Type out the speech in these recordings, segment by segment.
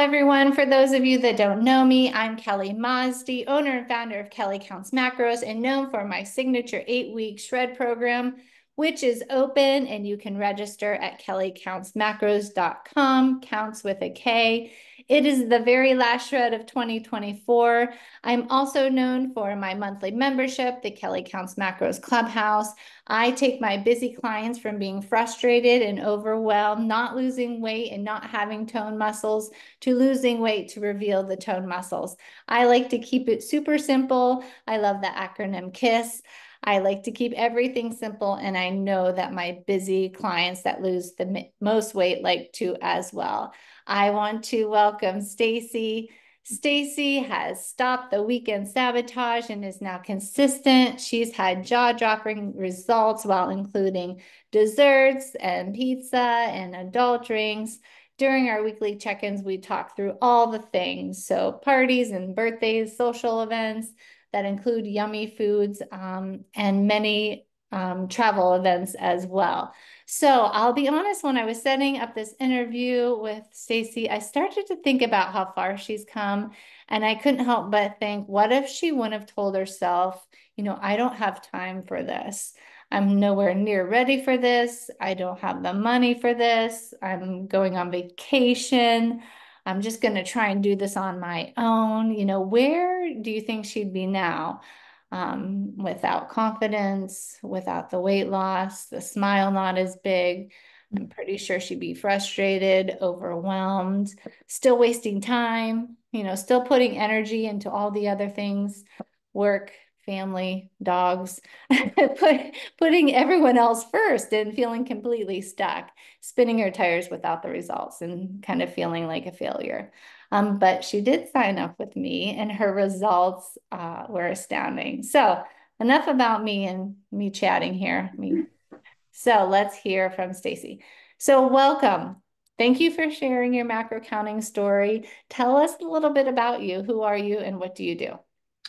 everyone. For those of you that don't know me, I'm Kelly Mazdi, owner and founder of Kelly Counts Macros, and known for my signature 8-week shred program, which is open and you can register at kellycountsmacros.com, counts with a K. It is the very last shred of 2024. I'm also known for my monthly membership, the Kelly Counts Macros Clubhouse. I take my busy clients from being frustrated and overwhelmed, not losing weight and not having tone muscles, to losing weight to reveal the tone muscles. I like to keep it super simple. I love the acronym KISS. I like to keep everything simple, and I know that my busy clients that lose the most weight like to as well. I want to welcome Stacey. Stacey has stopped the weekend sabotage and is now consistent. She's had jaw-dropping results while including desserts and pizza and adult drinks. During our weekly check-ins, we talk through all the things. So parties and birthdays, social events that include yummy foods, and many travel events as well. So I'll be honest, when I was setting up this interview with Stacey, I started to think about how far she's come. And I couldn't help but think, what if she wouldn't have told herself, I don't have time for this. I'm nowhere near ready for this. I don't have the money for this. I'm going on vacation. I'm just going to try and do this on my own. Where do you think she'd be now? Without confidence, without the weight loss, the smile not as big. I'm pretty sure she'd be frustrated, overwhelmed, still wasting time, still putting energy into all the other things, work, family, dogs, putting everyone else first and feeling completely stuck, spinning her tires without the results and kind of feeling like a failure. But she did sign up with me, and her results were astounding. So enough about me and me chatting here. So let's hear from Stacey. So welcome. Thank you for sharing your macro counting story. Tell us a little bit about you. Who are you and what do you do?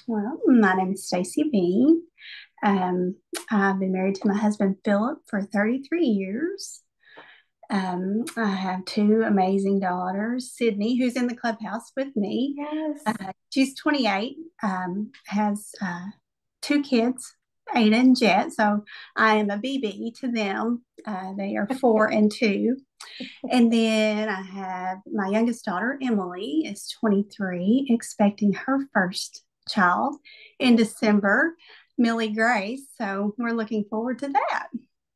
Well, my name is Stacey Bean. I've been married to my husband Philip for 33 years. I have two amazing daughters, Sydney, who's in the clubhouse with me. Yes. She's 28, has two kids, Ada and Jet. So I am a BB to them. They are 4 and 2. And then I have my youngest daughter, Emily, is 23, expecting her first child in December, Millie Grace. So we're looking forward to that.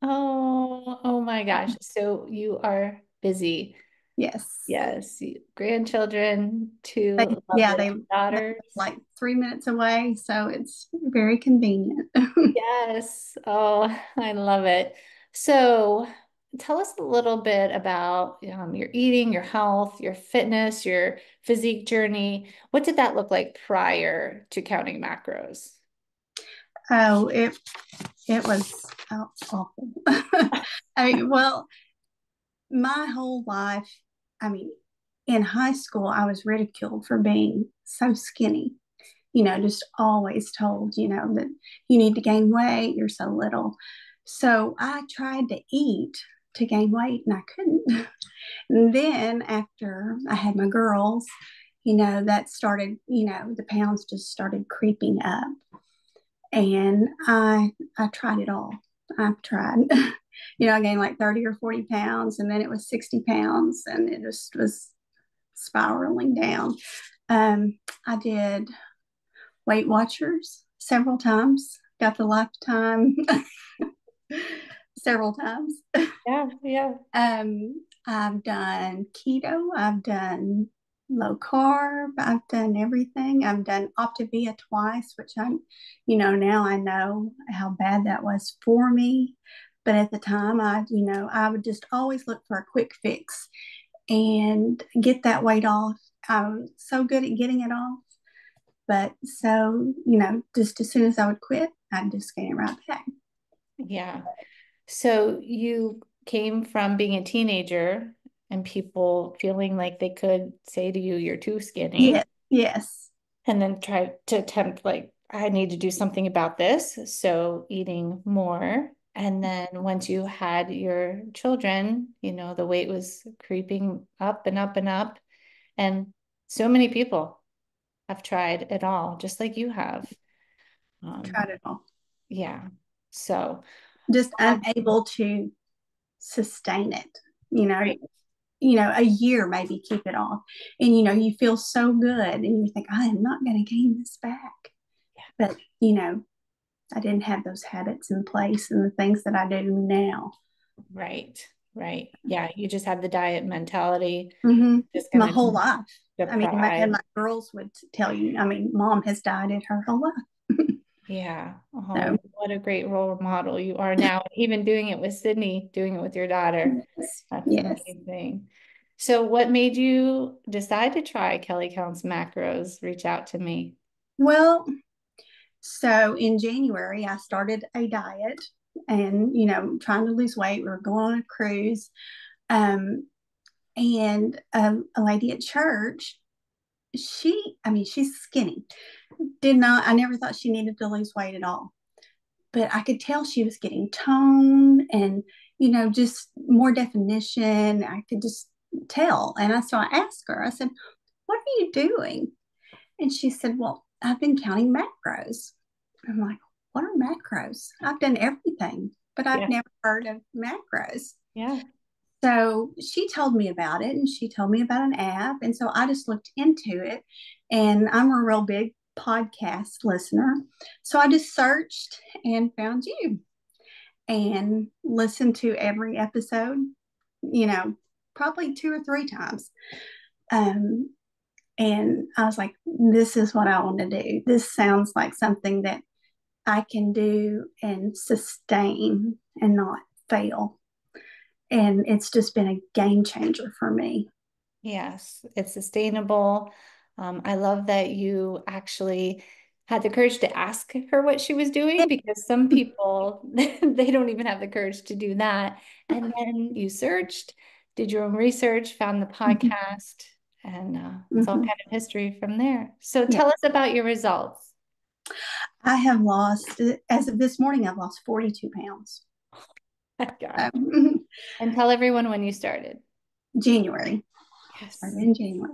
Oh my gosh. So you are busy. Yes. Yes. Grandchildren, They, two yeah, lovely they daughters. like 3 minutes away. So it's very convenient. Yes. Oh, I love it. So tell us a little bit about your eating, your health, your fitness, your physique journey. What did that look like prior to counting macros? Oh, it was awful. Well, my whole life, I mean, in high school, I was ridiculed for being so skinny. Just always told, that you need to gain weight, you're so little. So I tried to eat to gain weight and I couldn't. And then after I had my girls, that started, the pounds just started creeping up. And I tried it all. I've tried. I gained like 30 or 40 pounds, and then it was 60 pounds, and it just was spiraling down. I did Weight Watchers several times, got the lifetime several times. Yeah, yeah. I've done keto, I've done low carb, I've done everything. I've done Optavia twice, which now I know how bad that was for me. But at the time, I would just always look for a quick fix and get that weight off. I'm so good at getting it off. But so, just as soon as I would quit, I'd just gain it right back. Yeah. So you came from being a teenager and people feeling like they could say to you, you're too skinny, Yes, yes. and then try to attempt like, I need to do something about this. So eating more. And then once you had your children, the weight was creeping up and up and up. And so many people have tried it all, just like you have. Tried it all. Yeah. So, Just unable to sustain it, you know, right. a year maybe keep it off. And you feel so good and you think, I am not going to gain this back. But I didn't have those habits in place and the things that I do now. Right. Right. Yeah. You just had the diet mentality, Mm-hmm. just My gonna whole life. I mean, and deprive. my girls would tell you, I mean, mom has dieted her whole life. Yeah. Oh, So, what a great role model you are now. Even doing it with Sydney, doing it with your daughter. yes, That's yes. amazing. So what made you decide to try Kelly Counts Macros? Reach out to me. Well, so in January, I started a diet and, trying to lose weight. We were going on a cruise. Um, and a lady at church, I mean, she's skinny. I never thought she needed to lose weight at all. But I could tell she was getting tone and, just more definition. I could just tell. So I asked her, I said, what are you doing? And she said, well, I've been counting macros. I'm like, what are macros? I've done everything, but I've Yeah. never heard of macros. Yeah. So she told me about it and she told me about an app. And so I just looked into it. And I'm a real big podcast listener. So I just searched and found you and listened to every episode, you know, probably 2 or 3 times. Um, and I was like, this is what I want to do. This sounds like something that I can do and sustain and not fail. And it's just been a game changer for me. Yes, it's sustainable. I love that you actually had the courage to ask her what she was doing because some people they don't even have the courage to do that. And then you searched, did your own research, found the podcast, and it's all Mm-hmm. kind of history from there. So Yeah. tell us about your results. I have lost, as of this morning, I've lost 42 pounds. Gosh. Um, And tell everyone when you started. January. Started Yes. in January.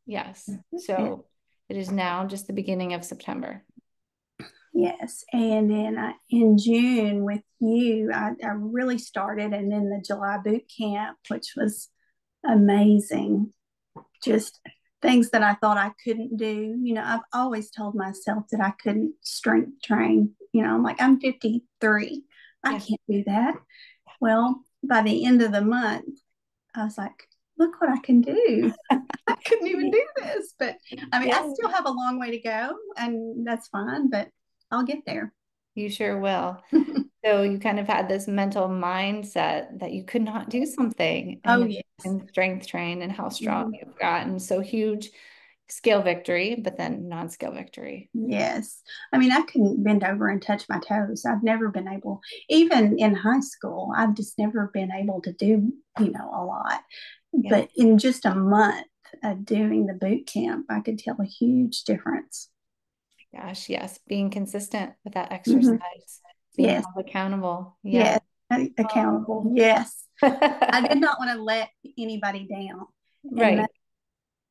Yes. It, So it is now just the beginning of September. yes. And then in June with you, I really started, and then the July boot camp, which was amazing. Just things that I thought I couldn't do. I've always told myself that I couldn't strength train. I'm like, I'm 53. I Yeah. can't do that. Well, by the end of the month, I was like, look what I can do. I couldn't even do this. But I mean, I Yeah. still have a long way to go, and that's fine, but I'll get there. You sure will. So you kind of had this mental mindset that you could not do something, and Oh, now you yes. can strength train and how strong Mhm. you've gotten. So huge scale victory, but then non-scale victory. Yes. I mean, I couldn't bend over and touch my toes. I've never been able, even in high school, I've just never been able to do, a lot. Yeah. But in just a month of doing the boot camp, I could tell a huge difference. Gosh, yes. Being consistent with that Hmm. exercise, being Yes. held accountable. Yeah. Yes. Accountable. Yes. I did not want to let anybody down. And Right.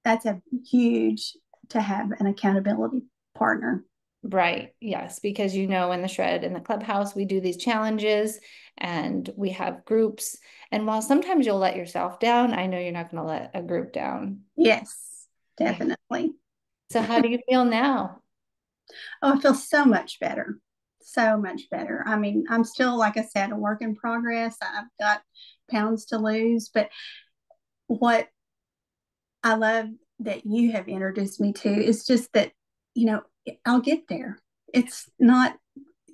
that's a huge to have an accountability partner. Right. Yes. Because in the shred in the clubhouse, we do these challenges and we have groups. And while sometimes you'll let yourself down, I know you're not going to let a group down. Yes, Yeah. definitely. So how do you feel now? Oh, I feel so much better. So much better. I mean, I'm still, like I said, a work in progress. I've got pounds to lose, but what I love that you have introduced me to is just that, you know, I'll get there. It's not,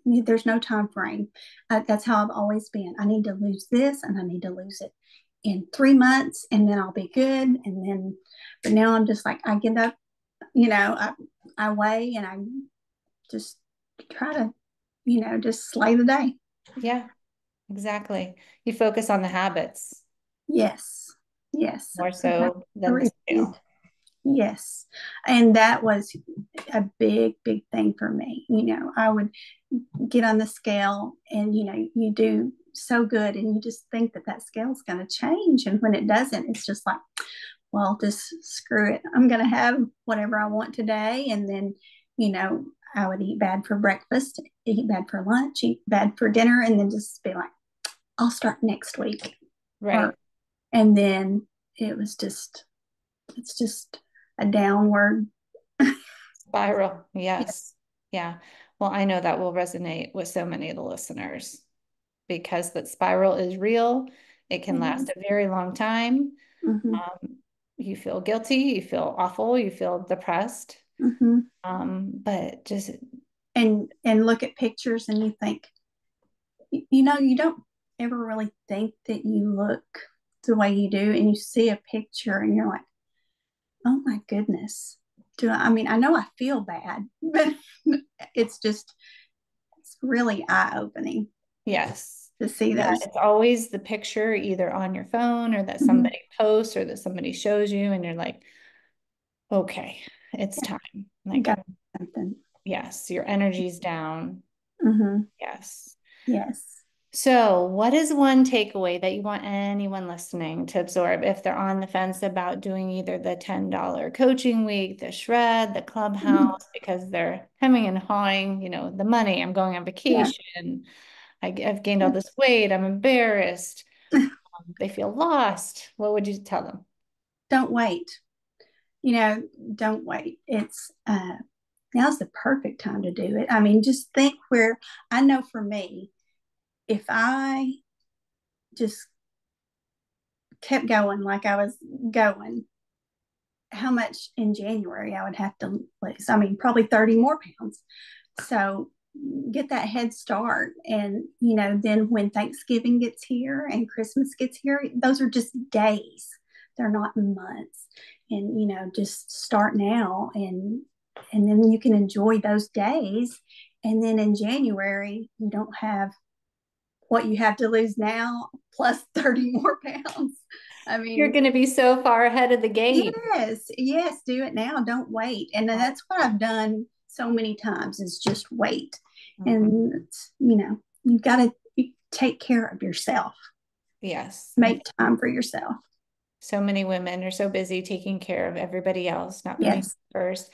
there's no time frame. That's how I've always been. I need to lose this and I need to lose it in 3 months and then I'll be good. But now I'm just like, I get up, I weigh and I just try to, just slay the day. Yeah, exactly. You focus on the habits Yes. Yes. more I so than the repeat. scale. Yes. And that was a big, big thing for me. I would get on the scale and, you do so good and you just think that scale is going to change. And when it doesn't, it's just like, well, just screw it. I'm going to have whatever I want today. And then, you know, I would eat bad for breakfast, eat bad for lunch, eat bad for dinner, and then just be like, I'll start next week. Or, Right. and then it was just, it's just a downward. Spiral. Yeah. Yes. Yeah. Well, I know that will resonate with so many of the listeners because that spiral is real. It can last Yes. a very long time. Mm-hmm. Um, you feel guilty, you feel awful, you feel depressed. Mm-hmm. But just And look at pictures and you think, you know, you don't ever really think that you look the way you do, and you see a picture and you're like, oh my goodness. I mean, I know I feel bad, but it's just, it's really eye opening yes. to see Yeah, those. it's always the picture either on your phone or that Mhm. somebody posts or that somebody shows you, and you're like, okay, it's Yeah, time. you Like, got something. yes, your energy's down. Hmm. Yes. Yes. So, what is one takeaway that you want anyone listening to absorb if they're on the fence about doing either the $10 coaching week, the shred, the Mhm. clubhouse, because they're hemming and hawing, the money, I'm going on Yeah. vacation, I've gained all this weight, I'm embarrassed, they feel lost. What would you tell them? Don't wait. You know, don't wait. It's now's the perfect time to do it. I mean, just think where I know for me, if I just kept going like I was going, how much in January I would have to lose. I mean, probably 30 more pounds. So get that head start. And, you know, then when Thanksgiving gets here and Christmas gets here, those are just days. They're not months. And, you know, just start now, and then you can enjoy those days. And then in January, you don't have what you have to lose now plus 30 more pounds. I You're mean, going to be so far ahead of the game. yes, yes, do it now. Don't wait. And that's what I've done so many times is just wait. Mhm. And it's, you know, you've got to take care of yourself. Yes. Make time for yourself. So many women are so busy taking care of everybody else, not putting Yes. first.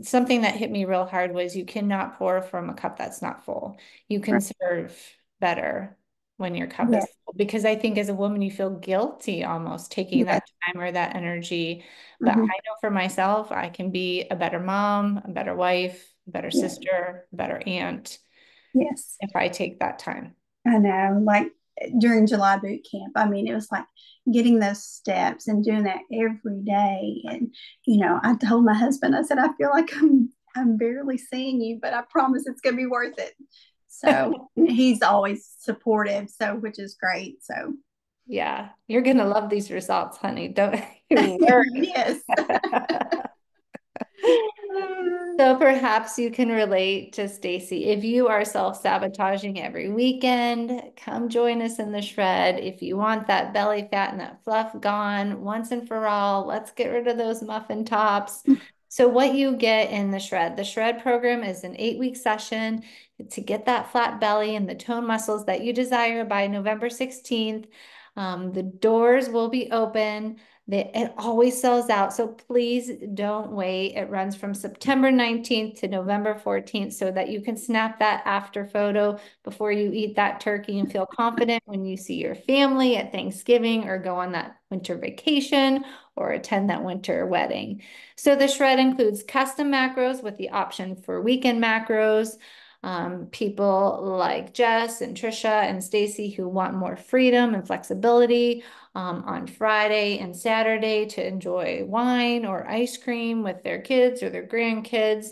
Something that hit me real hard was you cannot pour from a cup that's not full. You can Right. serve better when your cup is Yes. full. Because I think as a woman, you feel guilty almost taking Yes. that time or that energy. But I Mm-hmm. know for myself, I can be a better mom, a better wife, a better Yes. sister, a better aunt Yes. if I take that time. I know. Like during July boot camp, I mean, it was like getting those steps and doing that every day. And, you know, I told my husband, I said, I feel like I'm barely seeing you, but I promise it's gonna be worth it. So he's always supportive, so which is great. So Yeah, you're gonna love these results, honey. Don't you worry. yes. So perhaps you can relate to Stacey. If you are self-sabotaging every weekend, come join us in the shred. If you want that belly fat and that fluff gone once and for all, let's get rid of those muffin tops. So what you get in the shred program is an 8-week session to get that flat belly and the tone muscles that you desire by November 16th. The doors will be open. It always sells out, so please don't wait. It runs from September 19th to November 14th so that you can snap that after photo before you eat that turkey and feel confident when you see your family at Thanksgiving or go on that winter vacation or attend that winter wedding. So the shred includes custom macros with the option for weekend macros. People like Jess and Trisha and Stacey who want more freedom and flexibility on Friday and Saturday to enjoy wine or ice cream with their kids or their grandkids.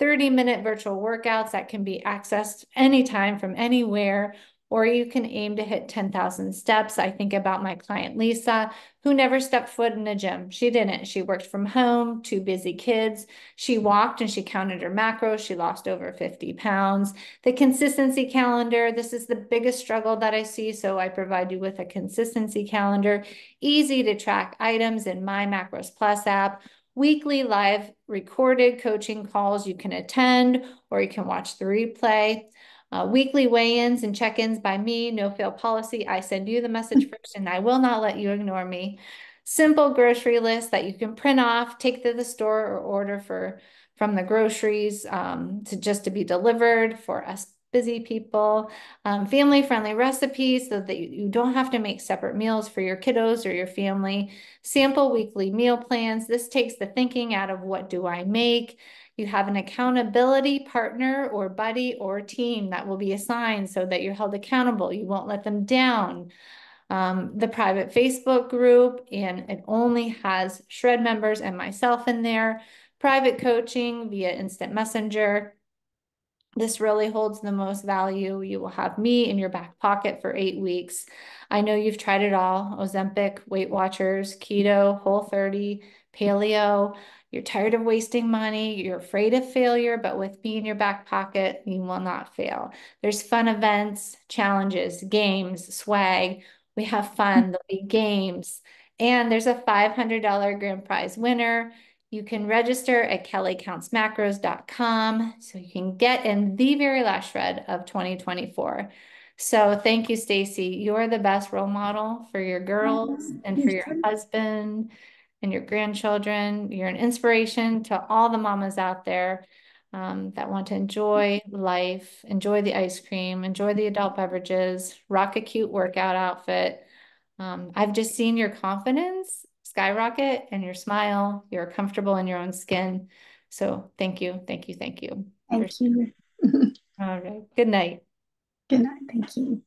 30-minute virtual workouts that can be accessed anytime from anywhere, or you can aim to hit 10,000 steps. I think about my client Lisa, who never stepped foot in a gym. She didn't. She worked from home, 2 busy kids. She walked and she counted her macros. She lost over 50 pounds. The consistency calendar, this is the biggest struggle that I see. So I provide you with a consistency calendar, easy to track items in my Macros Plus app, weekly live recorded coaching calls you can attend or you can watch the replay. Weekly weigh-ins and check-ins by me, no fail policy. I send you the message first and I will not let you ignore me. simple grocery list that you can print off, take to the store, or order from the groceries to just to be delivered for us busy people. Family-friendly recipes so that you don't have to make separate meals for your kiddos or your family. Sample weekly meal plans. This takes the thinking out of what do I make. You have an accountability partner or buddy or team that will be assigned so that you're held accountable. You won't let them down. The private Facebook group, and it only has Shred members and myself in there. Private coaching via instant messenger. This really holds the most value. You will have me in your back pocket for 8 weeks. I know you've tried it all: Ozempic, Weight Watchers, keto, Whole30, paleo. You're tired of wasting money. You're afraid of failure, but with me in your back pocket, you will not fail. There's fun events, challenges, games, swag. We have fun. There'll be games. And there's a $500 grand prize winner. You can register at kellycountsmacros.com so you can get in the very last shred of 2024. So thank you, Stacey. You're the best role model for your girls and You're for your so husband and your grandchildren. You're an inspiration to all the mamas out there that want to enjoy life, enjoy the ice cream, enjoy the adult beverages, rock a cute workout outfit. I've just seen your confidence skyrocket and your smile. You're comfortable in your own skin. So thank you, thank you, thank you. thank you. All right. Good night. Good night. Thank you.